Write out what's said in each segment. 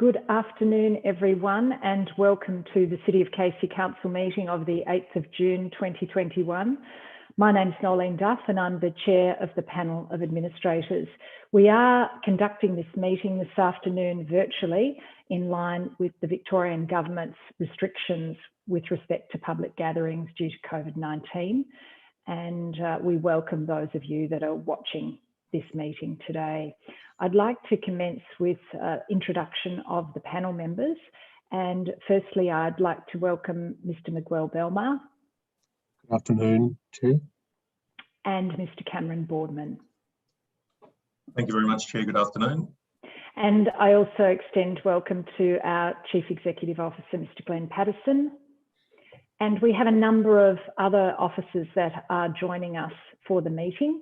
Good afternoon, everyone, and welcome to the City of Casey Council meeting of the 8th of June 2021. My name is Nolene Duff and I'm the Chair of the Panel of Administrators. We are conducting this meeting this afternoon virtually in line with the Victorian Government's restrictions with respect to public gatherings due to COVID-19, and we welcome those of you that are watching this meeting today. I'd like to commence with introduction of the panel members, and firstly I'd like to welcome Mr. Miguel Belmar. Good afternoon, Chair. And Mr. Cameron Boardman. Thank you very much, Chair. Good afternoon. And I also extend welcome to our Chief Executive Officer, Mr. Glenn Patterson. And we have a number of other officers that are joining us for the meeting,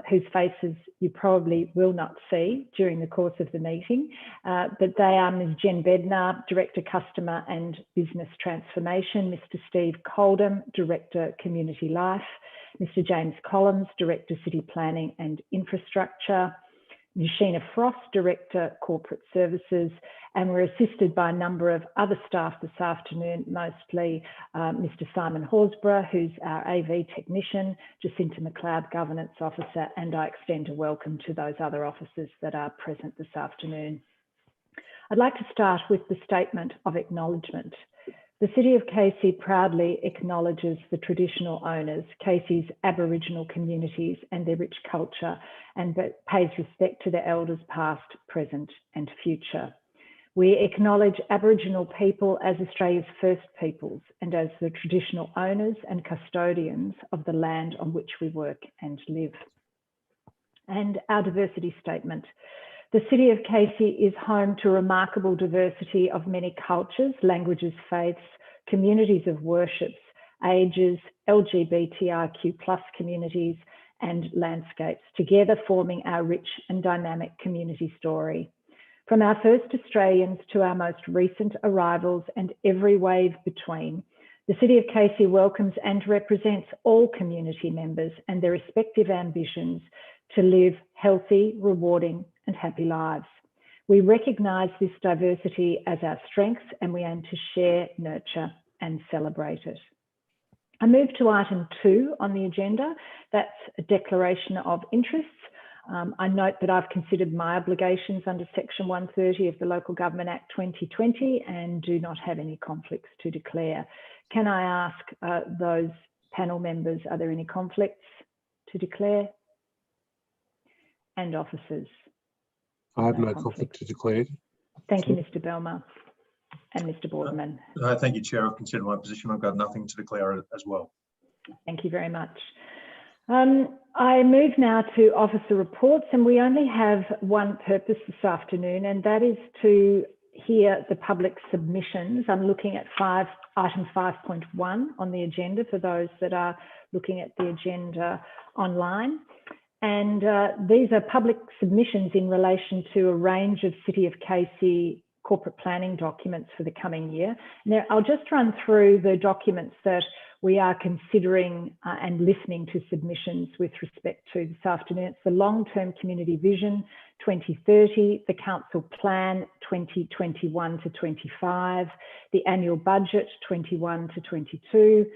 whose faces you probably will not see during the course of the meeting, but they are Ms. Jen Bednar, Director Customer and Business Transformation, Mr. Steve Coldham, Director Community Life, Mr. James Collins, Director City Planning and Infrastructure, Ms. Sheena Frost, Director Corporate Services, and we're assisted by a number of other staff this afternoon, mostly Mr. Simon Horsburgh, who's our AV technician, Jacinta McLeod, Governance Officer, and I extend a welcome to those other officers that are present this afternoon. I'd like to start with the statement of acknowledgement. The City of Casey proudly acknowledges the traditional owners, Casey's Aboriginal communities and their rich culture, and pays respect to their elders past, present and future. We acknowledge Aboriginal people as Australia's first peoples and as the traditional owners and custodians of the land on which we work and live. And our diversity statement. The City of Casey is home to remarkable diversity of many cultures, languages, faiths, communities of worships, ages, LGBTIQ+ communities and landscapes, together forming our rich and dynamic community story. From our first Australians to our most recent arrivals and every wave between, the City of Casey welcomes and represents all community members and their respective ambitions to live healthy, rewarding and happy lives. We recognise this diversity as our strengths and we aim to share, nurture and celebrate it. I move to item 2 on the agenda. That's a declaration of interests. I note that I've considered my obligations under Section 130 of the Local Government Act 2020 and do not have any conflicts to declare. Can I ask those panel members, are there any conflicts to declare? And officers? I have no conflict to declare. Thank you, Mr. Belmar and Mr. Boardman. Thank you, Chair. I've considered my position. I've got nothing to declare as well. Thank you very much. I move now to officer reports, and we only have one purpose this afternoon, and that is to hear the public submissions. I'm looking at item 5.1 on the agenda for those that are looking at the agenda online. And these are public submissions in relation to a range of City of Casey corporate planning documents for the coming year. Now, I'll just run through the documents that we are considering and listening to submissions with respect to this afternoon. It's the Long-Term Community Vision 2030, the Council Plan 2021 to 25, the Annual Budget 21 to 22,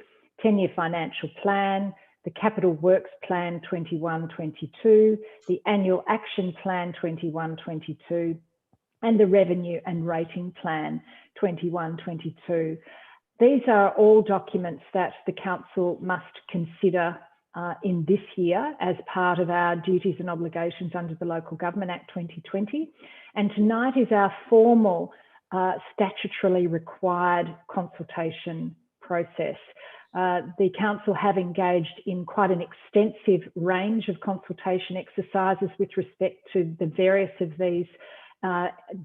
10-year Financial Plan, the Capital Works Plan 21-22, the Annual Action Plan 21-22, and the Revenue and Rating Plan 21-22. These are all documents that the Council must consider in this year as part of our duties and obligations under the Local Government Act 2020. And tonight is our formal statutorily required consultation process. The Council have engaged in quite an extensive range of consultation exercises with respect to the various of these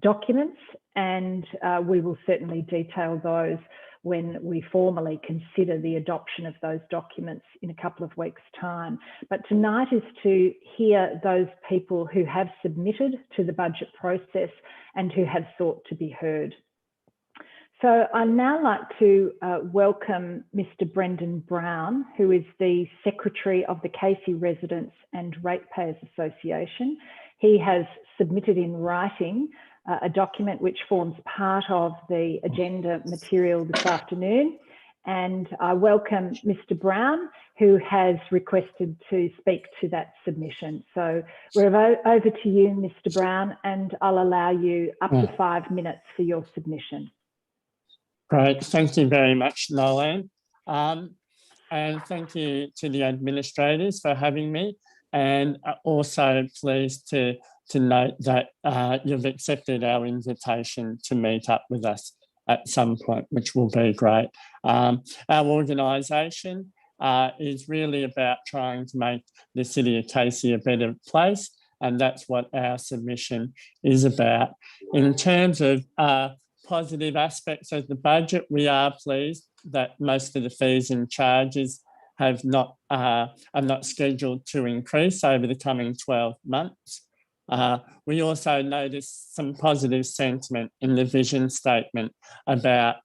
documents, and we will certainly detail those when we formally consider the adoption of those documents in a couple of weeks' time. But tonight is to hear those people who have submitted to the budget process and who have sought to be heard. So I'd now like to welcome Mr. Brendan Brown, who is the Secretary of the Casey Residents and Ratepayers Association. He has submitted in writing a document which forms part of the agenda material this afternoon. And I welcome Mr. Brown, who has requested to speak to that submission. So we're over to you, Mr. Brown, and I'll allow you up to 5 minutes for your submission. Great, thank you very much, Nolan. And thank you to the administrators for having me, and also pleased to note that you've accepted our invitation to meet up with us at some point, which will be great. Our organisation is really about trying to make the City of Casey a better place, and that's what our submission is about. In terms of positive aspects of the budget, we are pleased that most of the fees and charges are not scheduled to increase over the coming 12 months. We also noticed some positive sentiment in the vision statement about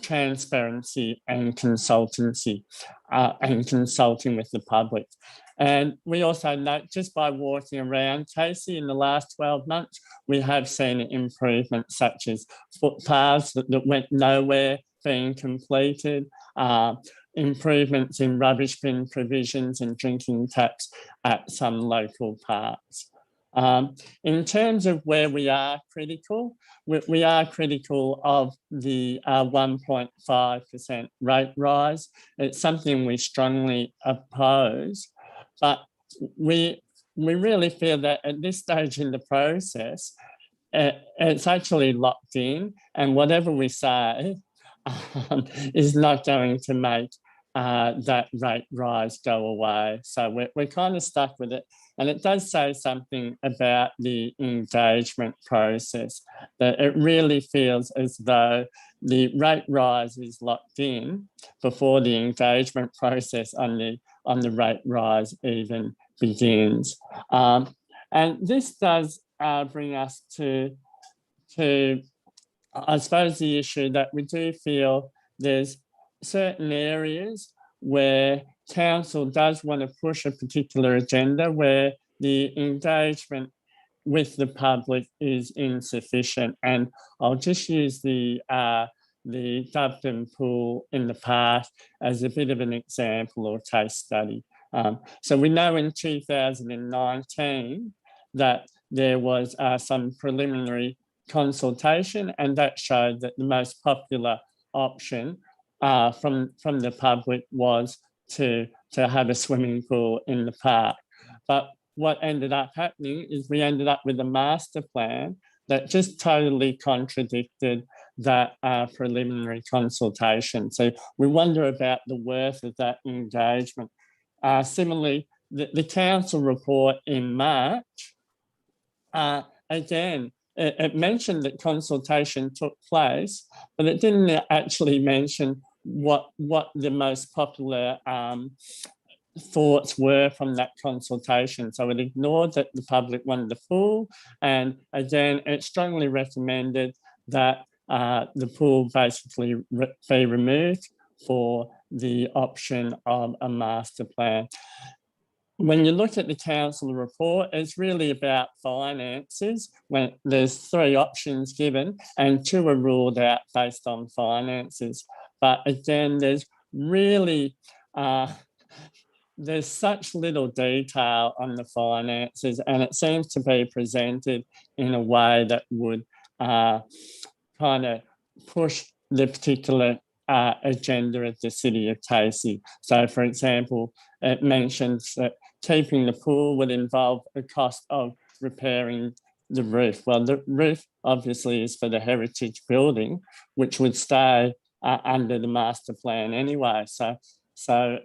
transparency and consultancy and consulting with the public. And we also note, just by walking around Casey in the last 12 months, we have seen improvements such as footpaths that went nowhere being completed, improvements in rubbish bin provisions and drinking taps at some local parks. In terms of where we are critical, we are critical of the 1.5% rate rise. It's something we strongly oppose, but we really feel that at this stage in the process, it's actually locked in, and whatever we say is not going to make that rate rise go away. So we're kind of stuck with it. And it does say something about the engagement process, that it really feels as though the rate rise is locked in before the engagement process on the rate rise even begins. And this does bring us to, I suppose, the issue that we do feel there's certain areas where council does want to push a particular agenda where the engagement with the public is insufficient. And I'll just use the Doveton Pool in the past as a bit of an example or case study. So we know in 2019 that there was some preliminary consultation, and that showed that the most popular option from the public was to have a swimming pool in the park. But what ended up happening is we ended up with a master plan that just totally contradicted that preliminary consultation. So we wonder about the worth of that engagement. Similarly, the council report in March, again, it mentioned that consultation took place, but it didn't actually mention what the most popular thoughts were from that consultation. So it ignored that the public wanted the pool, and again, it strongly recommended that the pool basically be removed for the option of a master plan. When you look at the council report, it's really about finances. When there's 3 options given and 2 are ruled out based on finances. But again, there's really, there's such little detail on the finances, and it seems to be presented in a way that would kind of push the particular agenda of the City of Casey. So, for example, it mentions that keeping the pool would involve the cost of repairing the roof. Well, the roof obviously is for the heritage building, which would stay under the master plan anyway. So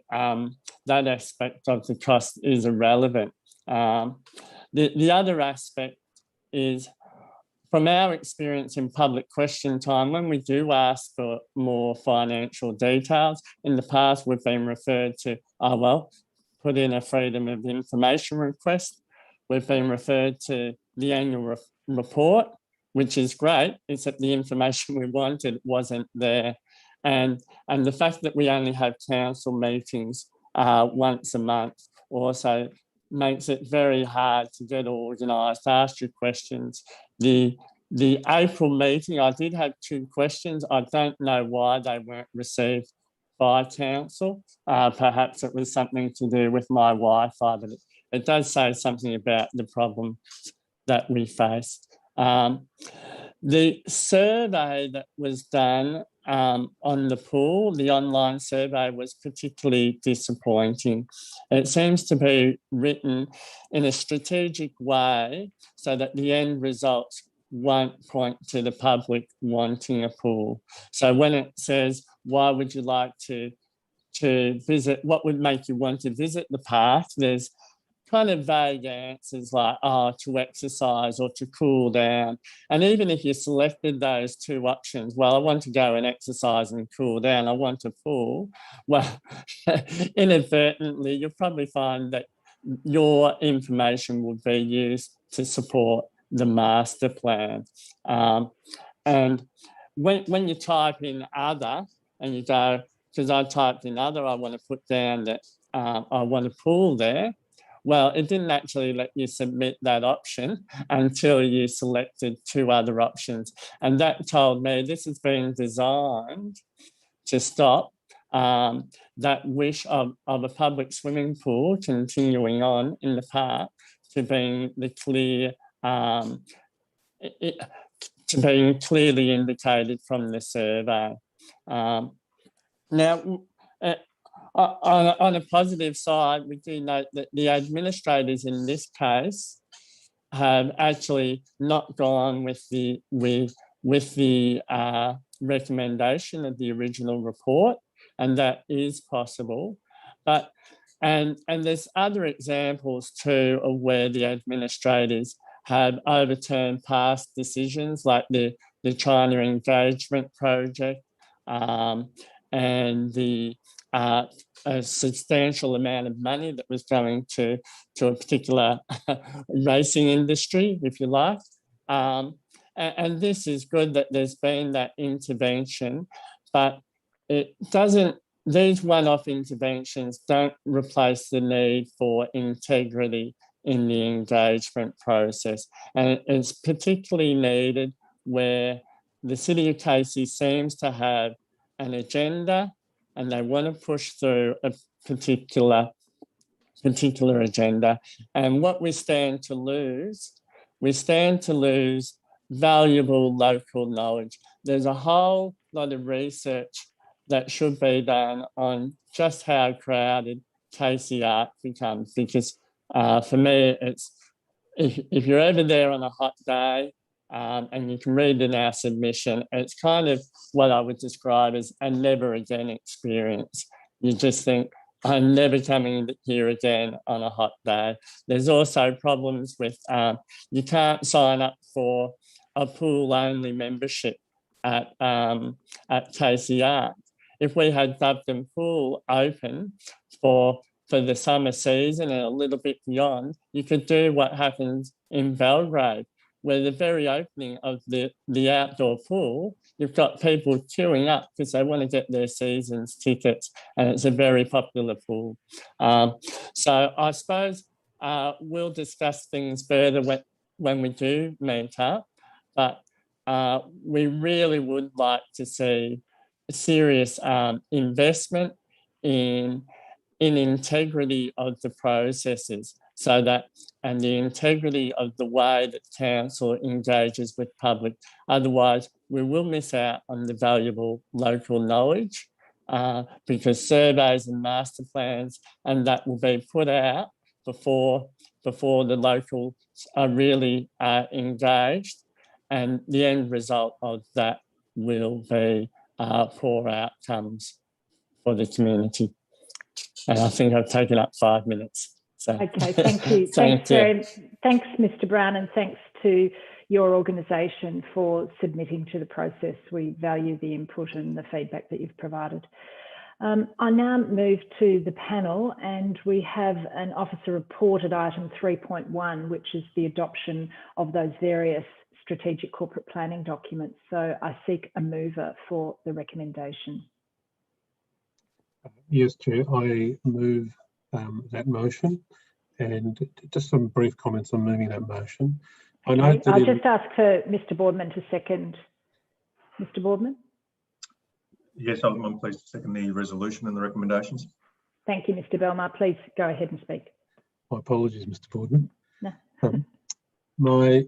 that aspect of the cost is irrelevant. The other aspect is, from our experience in public question time, when we do ask for more financial details, in the past we've been referred to, put in a Freedom of Information request. We've been referred to the annual report, which is great, except the information we wanted wasn't there. And the fact that we only have council meetings once a month also makes it very hard to get organised, ask your questions. The April meeting, I did have 2 questions. I don't know why they weren't received by council. Perhaps it was something to do with my Wi-Fi, but it does say something about the problem that we faced. The survey that was done on the pool, the online survey, was particularly disappointing. It seems to be written in a strategic way so that the end results won't point to the public wanting a pool. So when it says, why would you like to visit, what would make you want to visit the park, there's kind of vague answers like, to exercise or to cool down. And even if you selected those 2 options, well, I want to go and exercise and cool down, I want a pool, well, inadvertently, you'll probably find that your information would be used to support the master plan. And when you type in other and you go, because I typed in other, I want to put down that I want a pool there. Well, it didn't actually let you submit that option until you selected 2 other options. And that told me this has been designed to stop that wish of a public swimming pool continuing on in the park to being the clear, to being clearly indicated from the survey. Now, on a positive side, we do note that the administrators in this case have actually not gone with the recommendation of the original report, and that is possible. But and there's other examples too of where the administrators have overturned past decisions, like the China Engagement Project, and a substantial amount of money that was going to a particular racing industry, if you like. And this is good that there's been that intervention, but it doesn't, these one-off interventions don't replace the need for integrity in the engagement process. And it's particularly needed where the City of Casey seems to have an agenda and they want to push through a particular agenda. And what we stand to lose valuable local knowledge. There's a whole lot of research that should be done on just how crowded Casey Arc becomes, because for me, it's if you're ever there on a hot day, and you can read in our submission, it's kind of what I would describe as a never again experience. You just think, I'm never coming here again on a hot day. There's also problems with, you can't sign up for a pool only membership at Casey Arc. If we had Doveton Pool open for the summer season and a little bit beyond, you could do what happens in Belgrade, where the very opening of the outdoor pool, you've got people queuing up because they want to get their season's tickets, and it's a very popular pool. So I suppose we'll discuss things further when we do meet up, but we really would like to see serious investment in integrity of the processes, so that, and the integrity of the way that council engages with public. Otherwise, we will miss out on the valuable local knowledge, because surveys and master plans and that will be put out before the locals are really engaged, and the end result of that will be poor outcomes for the community. And I think I've taken up 5 minutes. So. Okay, thank you. Thanks, Mr. Brown, and thanks to your organisation for submitting to the process. We value the input and the feedback that you've provided. I now move to the panel, and we have an officer report at item 3.1, which is the adoption of those various strategic corporate planning documents. So I seek a mover for the recommendation. Yes, Chair, I move that motion, and just some brief comments on moving that motion. I Okay, note that I'll just ask for Mr. Boardman to second. Mr. Boardman? Yes, I'm pleased to second the resolution and the recommendations. Thank you, Mr. Belmar. Please go ahead and speak. my apologies, Mr. Boardman. No. My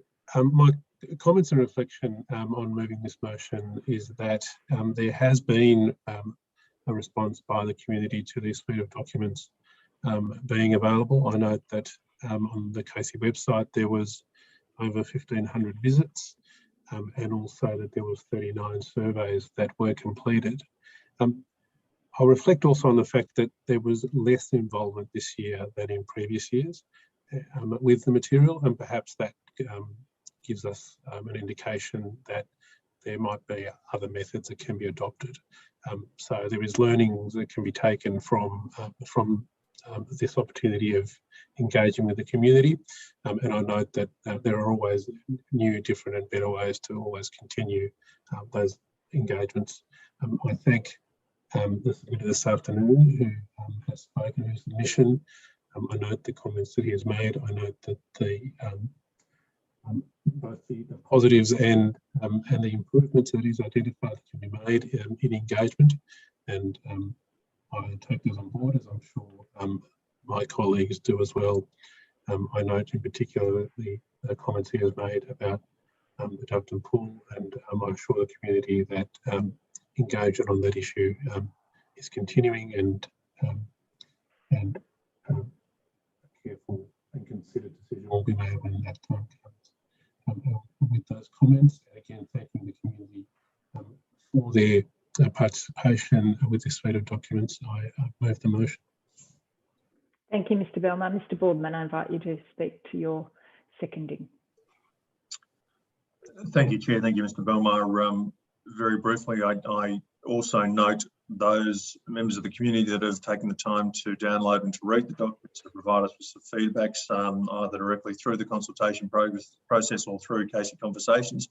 comments and reflection on moving this motion is that there has been a response by the community to the suite of documents being available. I note that on the Casey website there was over 1,500 visits and also that there was 39 surveys that were completed. I'll reflect also on the fact that there was less involvement this year than in previous years with the material, and perhaps that gives us an indication that there might be other methods that can be adopted. So there is learnings that can be taken from this opportunity of engaging with the community, and I note that there are always new, different and better ways to always continue those engagements. I thank the submitter this afternoon who has spoken his submission. I note the comments that he has made. I note that both the positives and the improvements that he's identified can be made in engagement, and I take those on board, as I'm sure my colleagues do as well. I note in particular the comments he has made about the Doveton Pool, and I'm sure the community that engagement on that issue is continuing, and a careful and considered decision will be made when that time comes. With those comments, again, thanking the community for their participation with this suite of documents, I move the motion. Thank you, Mr. Belmar. Mr. Boardman, I invite you to speak to your seconding. Thank you, Chair. Thank you, Mr. Belmar. Very briefly, I also note those members of the community that have taken the time to download and to read the documents, to provide us with some feedbacks, either directly through the consultation process or through Casey Conversations,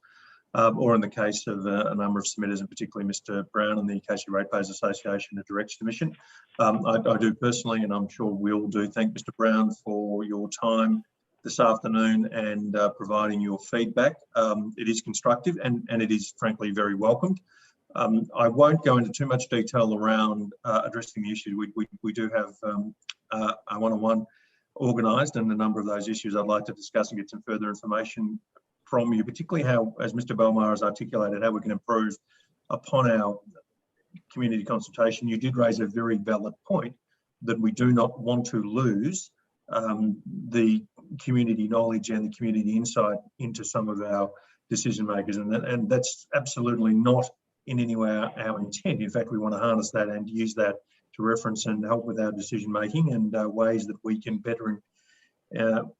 or in the case of a number of submitters, and particularly Mr. Brown and the Casey Ratepayers Association, a direct submission. I do personally, and I'm sure we all do, thank Mr. Brown for your time this afternoon and providing your feedback. It is constructive and it is frankly very welcomed. I won't go into too much detail around addressing the issue. We do have a one-on-one organised, and a number of those issues I'd like to discuss and get some further information from you, particularly how, as Mr. Belmar has articulated, how we can improve upon our community consultation. You did raise a very valid point that we do not want to lose the community knowledge and the community insight into some of our decision makers, and that's absolutely not in any way our intent. In fact, we want to harness that and use that to reference and help with our decision making, and ways that we can better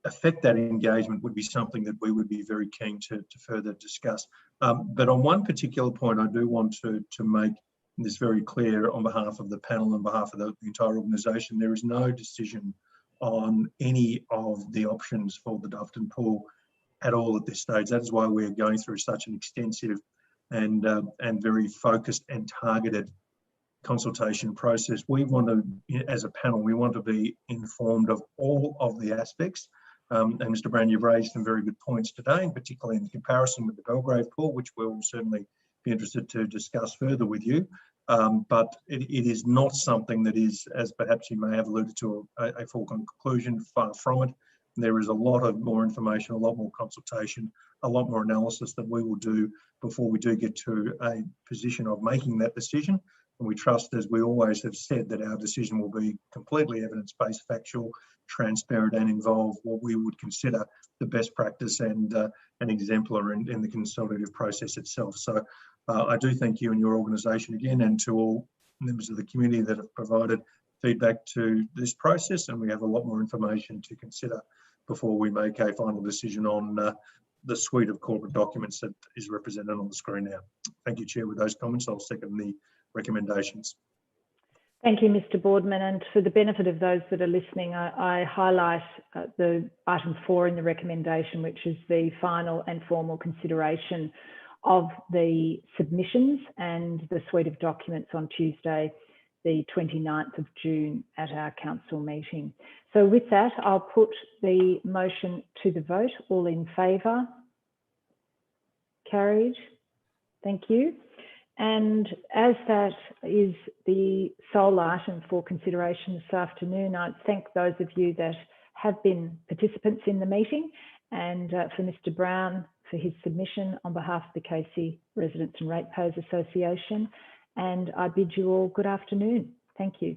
affect that engagement would be something that we would be very keen to further discuss. But on one particular point, I do want to make this very clear on behalf of the panel, on behalf of the entire organisation. There is no decision on any of the options for the Doveton Pool at all at this stage. That is why we're going through such an extensive and very focused and targeted consultation process. We want to, as a panel, we want to be informed of all of the aspects. And Mr. Brown, you've raised some very good points today, and particularly in the comparison with the Belgrave Pool, which we'll certainly be interested to discuss further with you. But it is not something that is, as perhaps you may have alluded to, a full conclusion. Far from it. There is a lot of more information, a lot more consultation, a lot more analysis that we will do before we do get to a position of making that decision. And we trust, as we always have said, that our decision will be completely evidence-based, factual, transparent, and involve what we would consider the best practice and an exemplar in the consultative process itself. So I do thank you and your organisation again, and to all members of the community that have provided feedback to this process, and we have a lot more information to consider before we make a final decision on the suite of corporate documents that is represented on the screen now. Thank you, Chair. With those comments, I'll second the recommendations. Thank you, Mr. Boardman. And for the benefit of those that are listening, I highlight the item 4 in the recommendation, which is the final and formal consideration of the submissions and the suite of documents on Tuesday, the 29th of June at our council meeting. So with that, I'll put the motion to the vote. All in favour? Carried. Thank you. And as that is the sole item for consideration this afternoon, I thank those of you that have been participants in the meeting, and for Mr. Brown for his submission on behalf of the KC Residents and Ratepayers Association. And I bid you all good afternoon. Thank you.